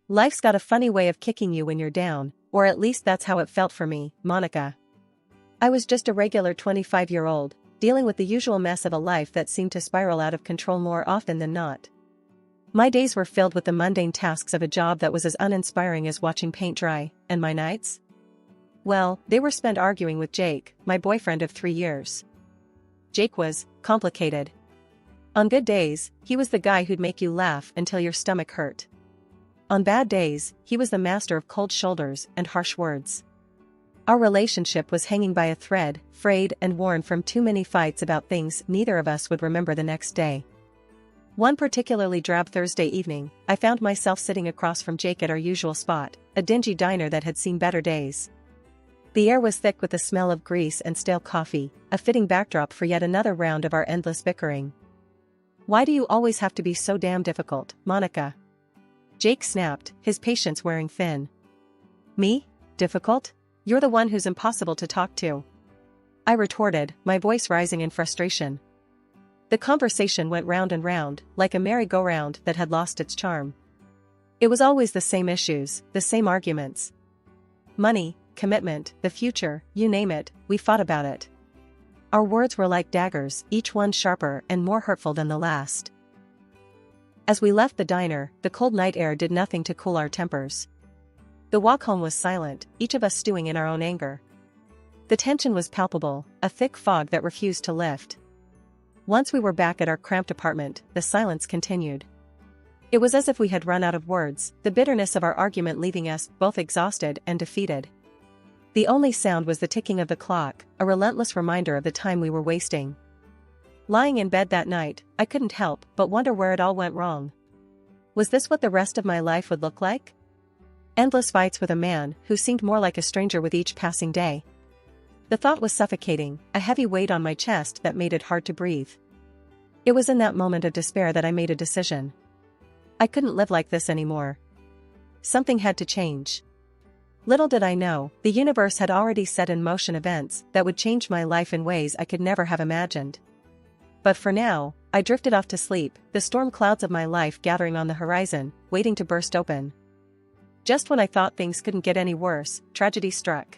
Life's got a funny way of kicking you when you're down, or at least that's how it felt for me, Monica. I was just a regular 25-year-old, dealing with the usual mess of a life that seemed to spiral out of control more often than not. My days were filled with the mundane tasks of a job that was as uninspiring as watching paint dry, and my nights? Well, they were spent arguing with Jake, my boyfriend of 3 years. Jake was complicated. On good days, he was the guy who'd make you laugh until your stomach hurt. On bad days, he was the master of cold shoulders and harsh words. Our relationship was hanging by a thread, frayed and worn from too many fights about things neither of us would remember the next day. One particularly drab Thursday evening, I found myself sitting across from Jake at our usual spot, a dingy diner that had seen better days. The air was thick with the smell of grease and stale coffee, a fitting backdrop for yet another round of our endless bickering. "Why do you always have to be so damn difficult, Monica?" Jake snapped, his patience wearing thin. "Me? Difficult? You're the one who's impossible to talk to," I retorted, my voice rising in frustration. The conversation went round and round, like a merry-go-round that had lost its charm. It was always the same issues, the same arguments. Money, commitment, the future, you name it, we fought about it. Our words were like daggers, each one sharper and more hurtful than the last. As we left the diner, the cold night air did nothing to cool our tempers. The walk home was silent, each of us stewing in our own anger. The tension was palpable, a thick fog that refused to lift. Once we were back at our cramped apartment, the silence continued. It was as if we had run out of words, the bitterness of our argument leaving us both exhausted and defeated. The only sound was the ticking of the clock, a relentless reminder of the time we were wasting. Lying in bed that night, I couldn't help but wonder where it all went wrong. Was this what the rest of my life would look like? Endless fights with a man who seemed more like a stranger with each passing day. The thought was suffocating, a heavy weight on my chest that made it hard to breathe. It was in that moment of despair that I made a decision. I couldn't live like this anymore. Something had to change. Little did I know, the universe had already set in motion events that would change my life in ways I could never have imagined. But for now, I drifted off to sleep, the storm clouds of my life gathering on the horizon, waiting to burst open. Just when I thought things couldn't get any worse, tragedy struck.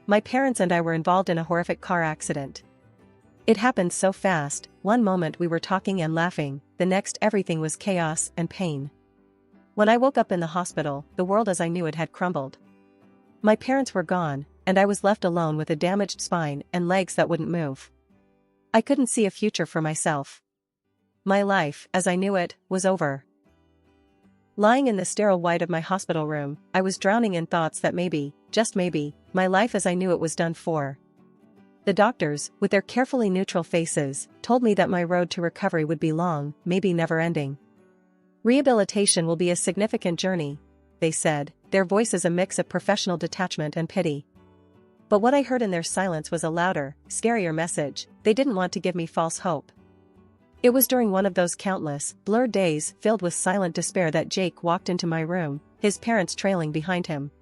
My parents and I were involved in a horrific car accident. It happened so fast, one moment we were talking and laughing, the next everything was chaos and pain. When I woke up in the hospital, the world as I knew it had crumbled. My parents were gone, and I was left alone with a damaged spine and legs that wouldn't move. I couldn't see a future for myself. My life, as I knew it, was over. Lying in the sterile white of my hospital room, I was drowning in thoughts that maybe, just maybe, my life as I knew it was done for. The doctors, with their carefully neutral faces, told me that my road to recovery would be long, maybe never-ending. Rehabilitation will be a significant journey, they said, their voices a mix of professional detachment and pity. But what I heard in their silence was a louder, scarier message. They didn't want to give me false hope. It was during one of those countless, blurred days filled with silent despair that Jake walked into my room, his parents trailing behind him.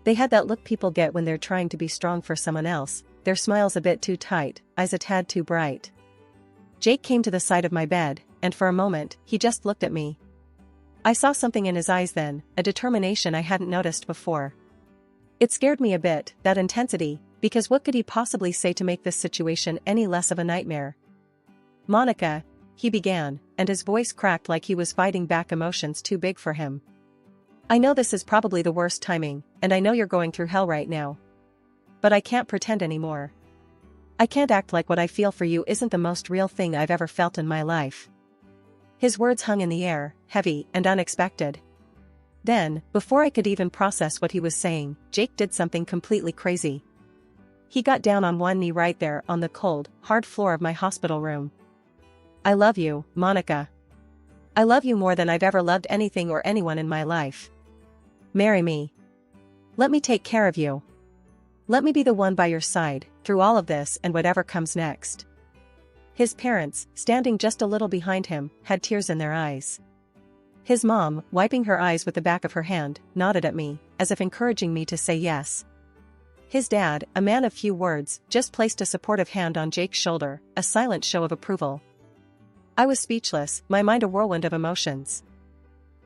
They had that look people get when they're trying to be strong for someone else, their smiles a bit too tight, eyes a tad too bright. Jake came to the side of my bed, and for a moment, he just looked at me. I saw something in his eyes then, a determination I hadn't noticed before. It scared me a bit, that intensity, because what could he possibly say to make this situation any less of a nightmare? "Monica," he began, and his voice cracked like he was fighting back emotions too big for him. "I know this is probably the worst timing, and I know you're going through hell right now. But I can't pretend anymore. I can't act like what I feel for you isn't the most real thing I've ever felt in my life." His words hung in the air, heavy and unexpected. Then, before I could even process what he was saying, Jake did something completely crazy. He got down on one knee right there on the cold, hard floor of my hospital room. "I love you, Monica. I love you more than I've ever loved anything or anyone in my life. Marry me. Let me take care of you. Let me be the one by your side, through all of this and whatever comes next." His parents, standing just a little behind him, had tears in their eyes. His mom, wiping her eyes with the back of her hand, nodded at me, as if encouraging me to say yes. His dad, a man of few words, just placed a supportive hand on Jake's shoulder, a silent show of approval. I was speechless, my mind a whirlwind of emotions.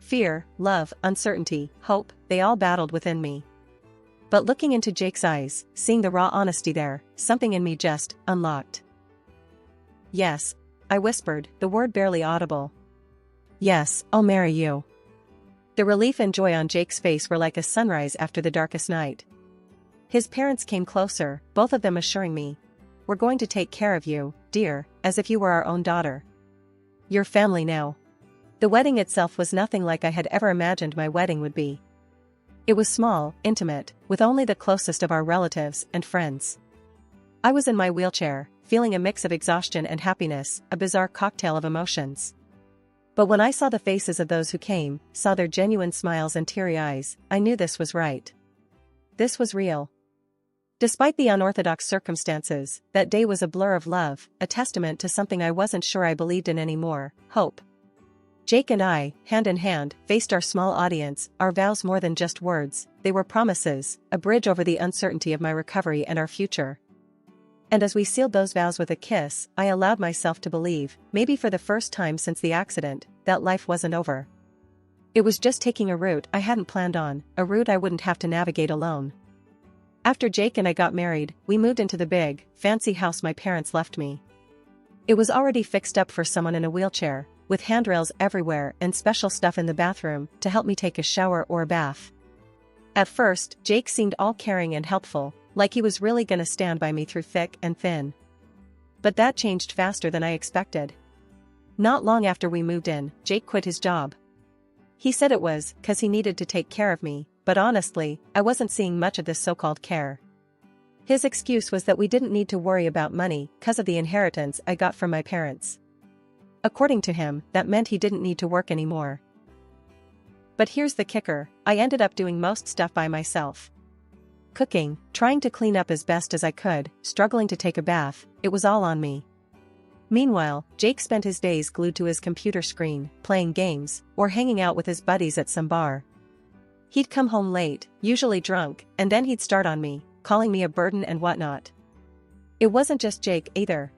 Fear, love, uncertainty, hope, they all battled within me. But looking into Jake's eyes, seeing the raw honesty there, something in me just unlocked. "Yes," I whispered, the word barely audible. "Yes, I'll marry you." The relief and joy on Jake's face were like a sunrise after the darkest night. His parents came closer, both of them assuring me, "We're going to take care of you, dear, as if you were our own daughter. Your family now." The wedding itself was nothing like I had ever imagined my wedding would be. It was small, intimate, with only the closest of our relatives and friends. I was in my wheelchair, feeling a mix of exhaustion and happiness, a bizarre cocktail of emotions. But when I saw the faces of those who came, saw their genuine smiles and teary eyes, I knew this was right. This was real. Despite the unorthodox circumstances, that day was a blur of love, a testament to something I wasn't sure I believed in anymore: hope. Jake and I, hand in hand, faced our small audience, our vows more than just words, they were promises, a bridge over the uncertainty of my recovery and our future. And as we sealed those vows with a kiss, I allowed myself to believe, maybe for the first time since the accident, that life wasn't over. It was just taking a route I hadn't planned on, a route I wouldn't have to navigate alone. After Jake and I got married, we moved into the big, fancy house my parents left me. It was already fixed up for someone in a wheelchair, with handrails everywhere and special stuff in the bathroom to help me take a shower or a bath. At first, Jake seemed all caring and helpful, like he was really gonna stand by me through thick and thin. But that changed faster than I expected. Not long after we moved in, Jake quit his job. He said it was 'cause he needed to take care of me, but honestly, I wasn't seeing much of this so-called care. His excuse was that we didn't need to worry about money 'cause of the inheritance I got from my parents. According to him, that meant he didn't need to work anymore. But here's the kicker: I ended up doing most stuff by myself. Cooking, trying to clean up as best as I could, struggling to take a bath, it was all on me. Meanwhile, Jake spent his days glued to his computer screen, playing games, or hanging out with his buddies at some bar. He'd come home late, usually drunk, and then he'd start on me, calling me a burden and whatnot. It wasn't just Jake either.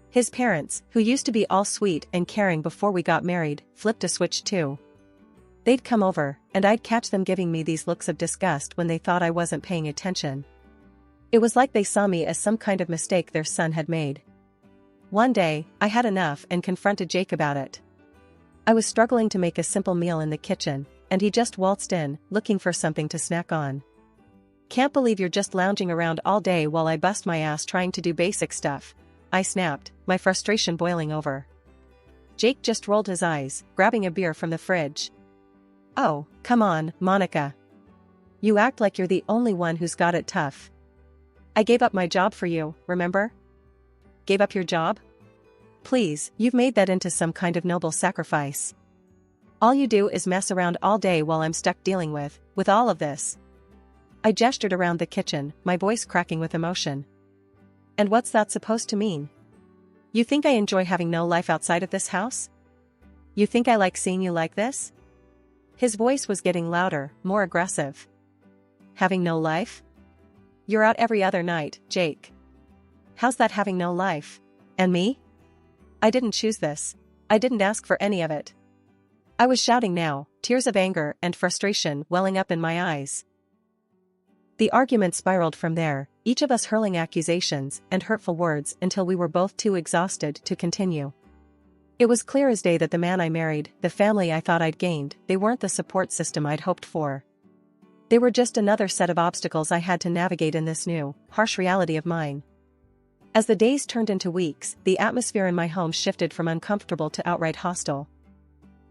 His parents, who used to be all sweet and caring before we got married, flipped a switch too. They'd come over, and I'd catch them giving me these looks of disgust when they thought I wasn't paying attention. It was like they saw me as some kind of mistake their son had made. One day, I had enough and confronted Jake about it. I was struggling to make a simple meal in the kitchen, and he just waltzed in, looking for something to snack on. "Can't believe you're just lounging around all day while I bust my ass trying to do basic stuff," I snapped, my frustration boiling over. Jake just rolled his eyes, grabbing a beer from the fridge. "Oh, come on, Monica. You act like you're the only one who's got it tough. I gave up my job for you, remember?" "Gave up your job? Please, you've made that into some kind of noble sacrifice. All you do is mess around all day while I'm stuck dealing with all of this." I gestured around the kitchen, my voice cracking with emotion. "And what's that supposed to mean? You think I enjoy having no life outside of this house? You think I like seeing you like this?" His voice was getting louder, more aggressive. "Having no life? You're out every other night, Jake. How's that having no life? And me? I didn't choose this. I didn't ask for any of it." I was shouting now, tears of anger and frustration welling up in my eyes. The argument spiraled from there, each of us hurling accusations and hurtful words until we were both too exhausted to continue. It was clear as day that the man I married, the family I thought I'd gained, they weren't the support system I'd hoped for. They were just another set of obstacles I had to navigate in this new, harsh reality of mine. As the days turned into weeks, the atmosphere in my home shifted from uncomfortable to outright hostile.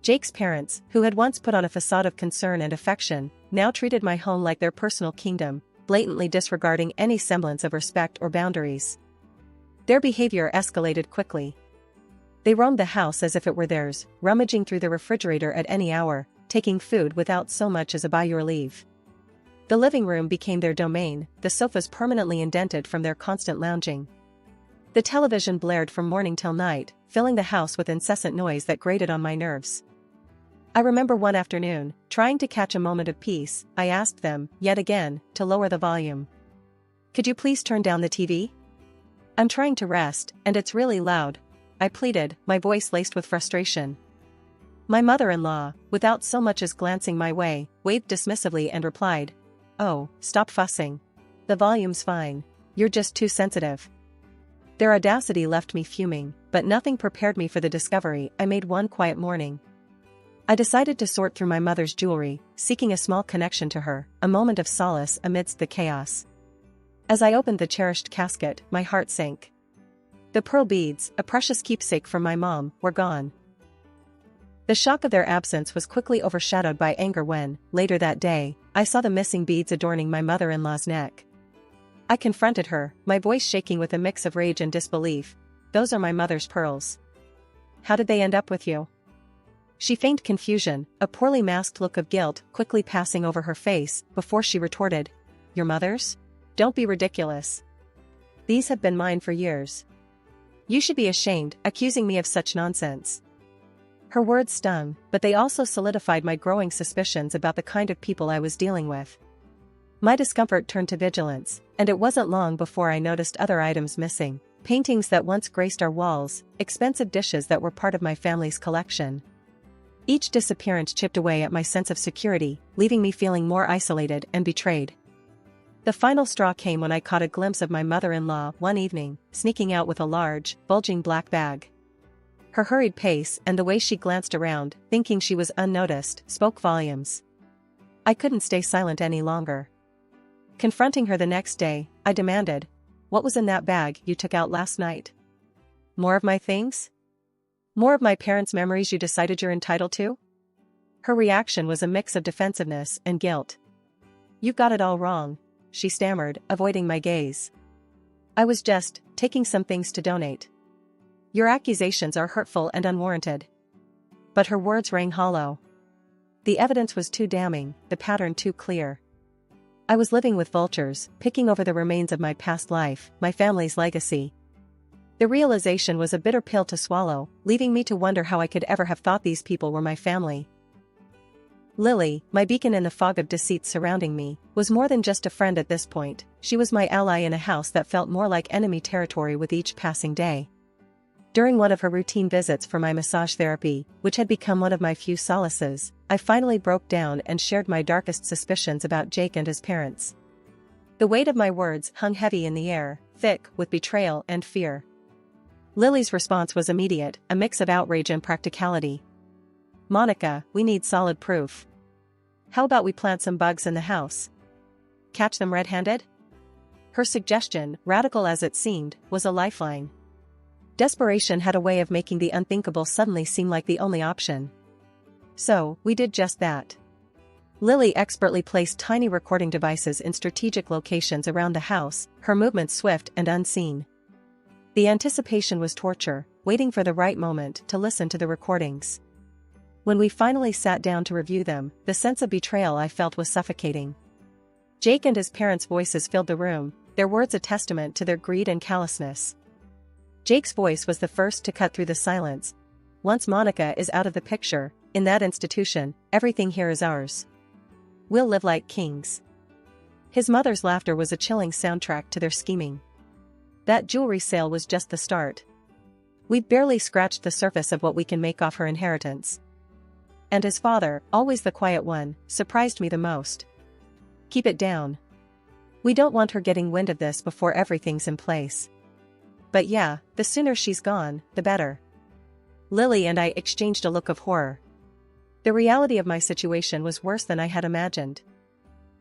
Jake's parents, who had once put on a facade of concern and affection, now treated my home like their personal kingdom, blatantly disregarding any semblance of respect or boundaries. Their behavior escalated quickly. They roamed the house as if it were theirs, rummaging through the refrigerator at any hour, taking food without so much as a "by your leave." The living room became their domain, the sofas permanently indented from their constant lounging. The television blared from morning till night, filling the house with incessant noise that grated on my nerves. I remember one afternoon, trying to catch a moment of peace, I asked them, yet again, to lower the volume. "Could you please turn down the TV? I'm trying to rest, and it's really loud," I pleaded, my voice laced with frustration. My mother-in-law, without so much as glancing my way, waved dismissively and replied, "Oh, stop fussing. The volume's fine. You're just too sensitive." Their audacity left me fuming, but nothing prepared me for the discovery I made one quiet morning. I decided to sort through my mother's jewelry, seeking a small connection to her, a moment of solace amidst the chaos. As I opened the cherished casket, my heart sank. The pearl beads, a precious keepsake from my mom, were gone. The shock of their absence was quickly overshadowed by anger when, later that day, I saw the missing beads adorning my mother-in-law's neck. I confronted her, my voice shaking with a mix of rage and disbelief. "Those are my mother's pearls. How did they end up with you?" She feigned confusion, a poorly masked look of guilt quickly passing over her face, before she retorted, "Your mother's? Don't be ridiculous. These have been mine for years. You should be ashamed, accusing me of such nonsense." Her words stung, but they also solidified my growing suspicions about the kind of people I was dealing with. My discomfort turned to vigilance, and it wasn't long before I noticed other items missing: paintings that once graced our walls, expensive dishes that were part of my family's collection. Each disappearance chipped away at my sense of security, leaving me feeling more isolated and betrayed. The final straw came when I caught a glimpse of my mother-in-law one evening, sneaking out with a large, bulging black bag. Her hurried pace and the way she glanced around, thinking she was unnoticed, spoke volumes. I couldn't stay silent any longer. Confronting her the next day, I demanded, "What was in that bag you took out last night? More of my things? More of my parents' memories you decided you're entitled to?" Her reaction was a mix of defensiveness and guilt. "You've got it all wrong," she stammered, avoiding my gaze. "I was just taking some things to donate. Your accusations are hurtful and unwarranted." But her words rang hollow. The evidence was too damning, the pattern too clear. I was living with vultures, picking over the remains of my past life, my family's legacy. The realization was a bitter pill to swallow, leaving me to wonder how I could ever have thought these people were my family. Lily, my beacon in the fog of deceit surrounding me, was more than just a friend at this point. She was my ally in a house that felt more like enemy territory with each passing day. During one of her routine visits for my massage therapy, which had become one of my few solaces, I finally broke down and shared my darkest suspicions about Jake and his parents. The weight of my words hung heavy in the air, thick with betrayal and fear. Lily's response was immediate, a mix of outrage and practicality. "Monica, we need solid proof. How about we plant some bugs in the house? Catch them red-handed?" Her suggestion, radical as it seemed, was a lifeline. Desperation had a way of making the unthinkable suddenly seem like the only option. So, we did just that. Lily expertly placed tiny recording devices in strategic locations around the house, her movements swift and unseen. The anticipation was torture, waiting for the right moment to listen to the recordings. When we finally sat down to review them, the sense of betrayal I felt was suffocating. Jake and his parents' voices filled the room, their words a testament to their greed and callousness. Jake's voice was the first to cut through the silence. "Once Monica is out of the picture, in that institution, everything here is ours. We'll live like kings." His mother's laughter was a chilling soundtrack to their scheming. That jewelry sale was just the start. We'd barely scratched the surface of what we can make off her inheritance. And his father, always the quiet one, surprised me the most. "Keep it down. We don't want her getting wind of this before everything's in place. But yeah, the sooner she's gone, the better." Lily and I exchanged a look of horror. The reality of my situation was worse than I had imagined.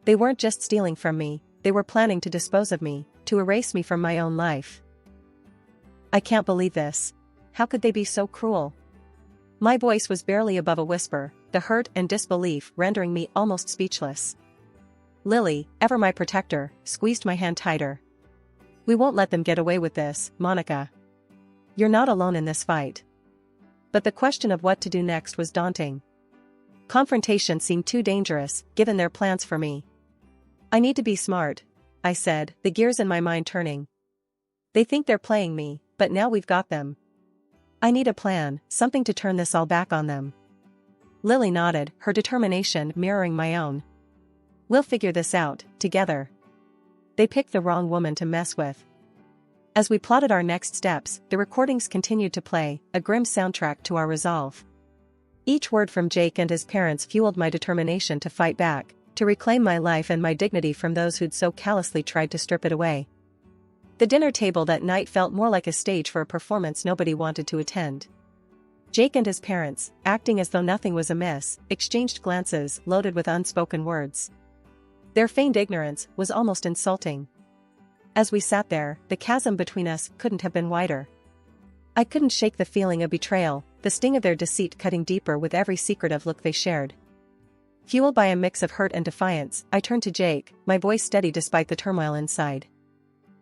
They weren't just stealing from me, they were planning to dispose of me, to erase me from my own life. "I can't believe this. How could they be so cruel?" My voice was barely above a whisper, the hurt and disbelief rendering me almost speechless. Lily, ever my protector, squeezed my hand tighter. "We won't let them get away with this, Monica. You're not alone in this fight." But the question of what to do next was daunting. Confrontation seemed too dangerous, given their plans for me. "I need to be smart," I said, the gears in my mind turning. "They think they're playing me, but now we've got them. I need a plan, something to turn this all back on them." Lily nodded, her determination mirroring my own. "We'll figure this out, together. They picked the wrong woman to mess with." As we plotted our next steps, the recordings continued to play, a grim soundtrack to our resolve. Each word from Jake and his parents fueled my determination to fight back, to reclaim my life and my dignity from those who'd so callously tried to strip it away. The dinner table that night felt more like a stage for a performance nobody wanted to attend. Jake and his parents, acting as though nothing was amiss, exchanged glances loaded with unspoken words. Their feigned ignorance was almost insulting. As we sat there, the chasm between us couldn't have been wider. I couldn't shake the feeling of betrayal, the sting of their deceit cutting deeper with every secretive look they shared. Fueled by a mix of hurt and defiance, I turned to Jake, my voice steady despite the turmoil inside.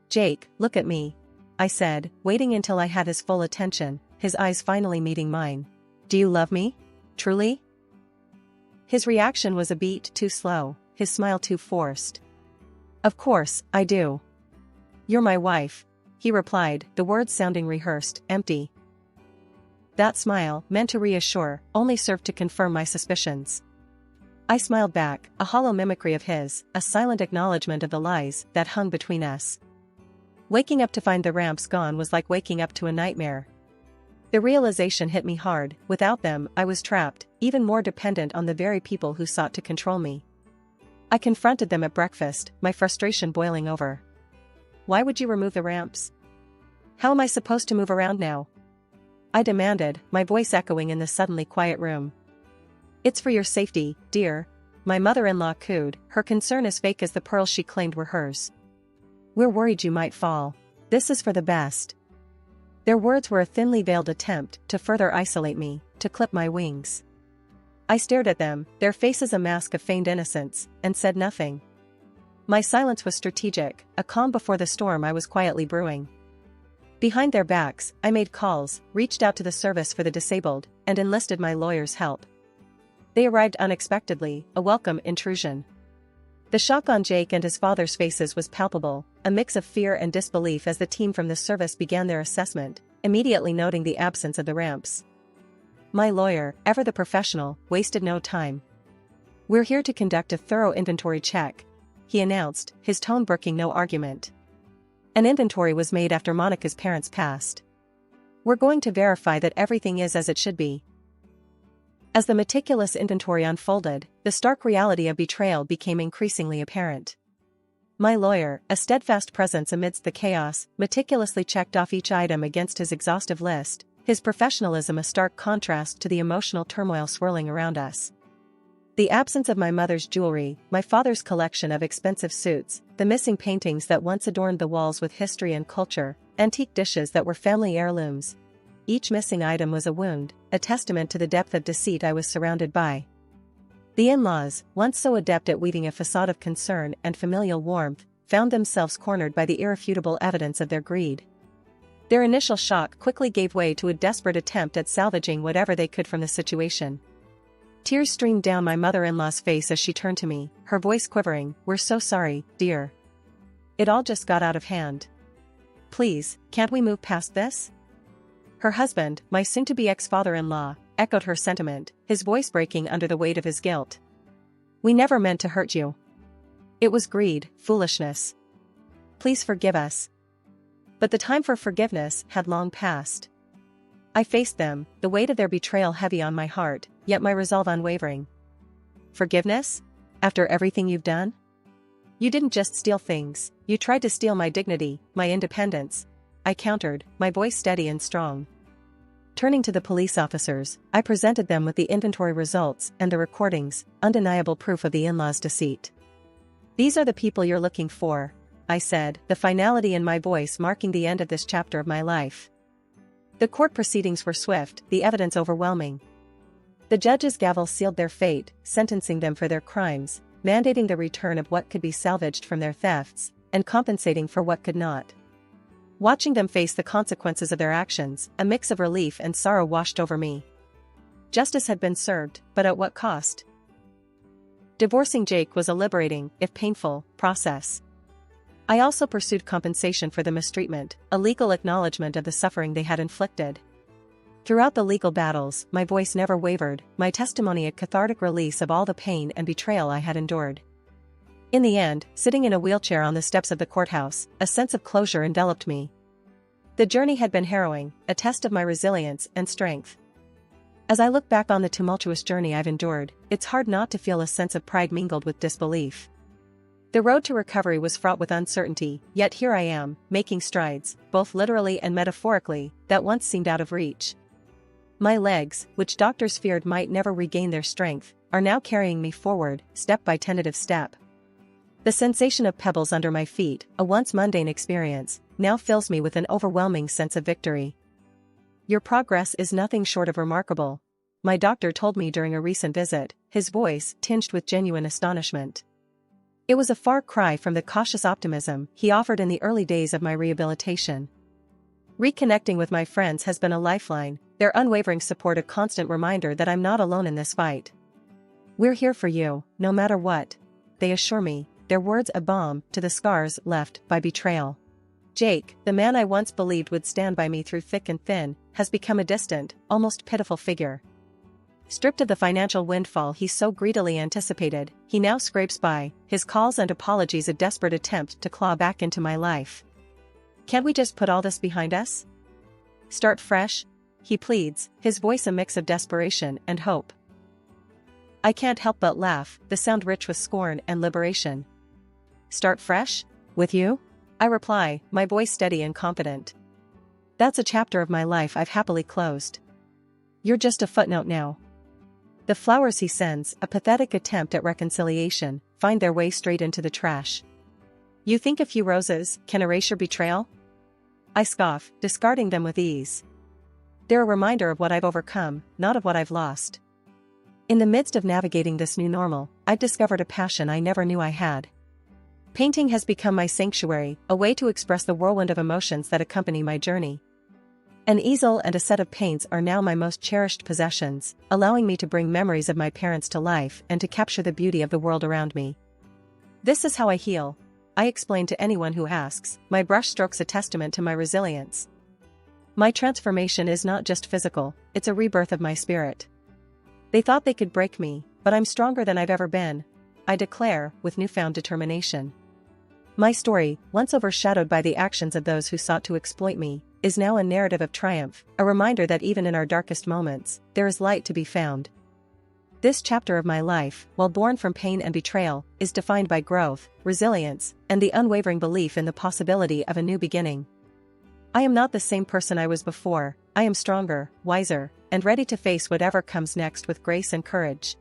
"Jake, look at me," I said, waiting until I had his full attention, his eyes finally meeting mine. "Do you love me? Truly?" His reaction was a beat too slow, his smile too forced. "Of course, I do. You're my wife," he replied, the words sounding rehearsed, empty. That smile, meant to reassure, only served to confirm my suspicions. I smiled back, a hollow mimicry of his, a silent acknowledgement of the lies that hung between us. Waking up to find the ramps gone was like waking up to a nightmare. The realization hit me hard. Without them, I was trapped, even more dependent on the very people who sought to control me. I confronted them at breakfast, my frustration boiling over. "Why would you remove the ramps? How am I supposed to move around now?" I demanded, my voice echoing in the suddenly quiet room. "It's for your safety, dear," my mother-in-law cooed, her concern as fake as the pearls she claimed were hers. "We're worried you might fall. This is for the best." Their words were a thinly veiled attempt to further isolate me, to clip my wings. I stared at them, their faces a mask of feigned innocence, and said nothing. My silence was strategic, a calm before the storm I was quietly brewing. Behind their backs, I made calls, reached out to the service for the disabled, and enlisted my lawyer's help. They arrived unexpectedly, a welcome intrusion. The shock on Jake and his father's faces was palpable, a mix of fear and disbelief as the team from the service began their assessment, immediately noting the absence of the ramps. My lawyer, ever the professional, wasted no time. "We're here to conduct a thorough inventory check," he announced, his tone brooking no argument. An inventory was made after Monica's parents passed. "We're going to verify that everything is as it should be." As the meticulous inventory unfolded, the stark reality of betrayal became increasingly apparent. My lawyer, a steadfast presence amidst the chaos, meticulously checked off each item against his exhaustive list, his professionalism a stark contrast to the emotional turmoil swirling around us. The absence of my mother's jewelry, my father's collection of expensive suits, the missing paintings that once adorned the walls with history and culture, antique dishes that were family heirlooms. Each missing item was a wound, a testament to the depth of deceit I was surrounded by. The in-laws, once so adept at weaving a facade of concern and familial warmth, found themselves cornered by the irrefutable evidence of their greed. Their initial shock quickly gave way to a desperate attempt at salvaging whatever they could from the situation. Tears streamed down my mother-in-law's face as she turned to me, her voice quivering. "We're so sorry, dear. It all just got out of hand. Please, can't we move past this?" Her husband, my soon-to-be ex-father-in-law, echoed her sentiment, his voice breaking under the weight of his guilt. "We never meant to hurt you. It was greed, foolishness. Please forgive us." But the time for forgiveness had long passed. I faced them, the weight of their betrayal heavy on my heart, yet my resolve unwavering. "Forgiveness? After everything you've done? You didn't just steal things, you tried to steal my dignity, my independence," I countered, my voice steady and strong. Turning to the police officers, I presented them with the inventory results and the recordings, undeniable proof of the in-laws' deceit. "These are the people you're looking for," I said, the finality in my voice marking the end of this chapter of my life. The court proceedings were swift, the evidence overwhelming. The judge's gavel sealed their fate, sentencing them for their crimes, mandating the return of what could be salvaged from their thefts, and compensating for what could not. Watching them face the consequences of their actions, a mix of relief and sorrow washed over me. Justice had been served, but at what cost? Divorcing Jake was a liberating, if painful, process. I also pursued compensation for the mistreatment, a legal acknowledgement of the suffering they had inflicted. Throughout the legal battles, my voice never wavered, my testimony a cathartic release of all the pain and betrayal I had endured. In the end, sitting in a wheelchair on the steps of the courthouse, a sense of closure enveloped me. The journey had been harrowing, a test of my resilience and strength. As I look back on the tumultuous journey I've endured, it's hard not to feel a sense of pride mingled with disbelief. The road to recovery was fraught with uncertainty, yet here I am, making strides, both literally and metaphorically, that once seemed out of reach. My legs, which doctors feared might never regain their strength, are now carrying me forward, step by tentative step. The sensation of pebbles under my feet, a once mundane experience, now fills me with an overwhelming sense of victory. Your progress is nothing short of remarkable, my doctor told me during a recent visit, his voice tinged with genuine astonishment. It was a far cry from the cautious optimism he offered in the early days of my rehabilitation. Reconnecting with my friends has been a lifeline, their unwavering support a constant reminder that I'm not alone in this fight. We're here for you, no matter what, they assure me, their words a balm to the scars left by betrayal. Jake, the man I once believed would stand by me through thick and thin, has become a distant, almost pitiful figure. Stripped of the financial windfall he so greedily anticipated, he now scrapes by, his calls and apologies a desperate attempt to claw back into my life. Can't we just put all this behind us? Start fresh? He pleads, his voice a mix of desperation and hope. I can't help but laugh, the sound rich with scorn and liberation. Start fresh? With you? I reply, my voice steady and confident. That's a chapter of my life I've happily closed. You're just a footnote now. The flowers he sends, a pathetic attempt at reconciliation, find their way straight into the trash. You think a few roses can erase your betrayal? I scoff, discarding them with ease. They're a reminder of what I've overcome, not of what I've lost. In the midst of navigating this new normal, I've discovered a passion I never knew I had. Painting has become my sanctuary, a way to express the whirlwind of emotions that accompany my journey. An easel and a set of paints are now my most cherished possessions, allowing me to bring memories of my parents to life and to capture the beauty of the world around me. This is how I heal, I explain to anyone who asks, my brushstrokes a testament to my resilience. My transformation is not just physical, it's a rebirth of my spirit. They thought they could break me, but I'm stronger than I've ever been, I declare, with newfound determination. My story, once overshadowed by the actions of those who sought to exploit me, is now a narrative of triumph, a reminder that even in our darkest moments, there is light to be found. This chapter of my life, while born from pain and betrayal, is defined by growth, resilience, and the unwavering belief in the possibility of a new beginning. I am not the same person I was before, I am stronger, wiser, and ready to face whatever comes next with grace and courage.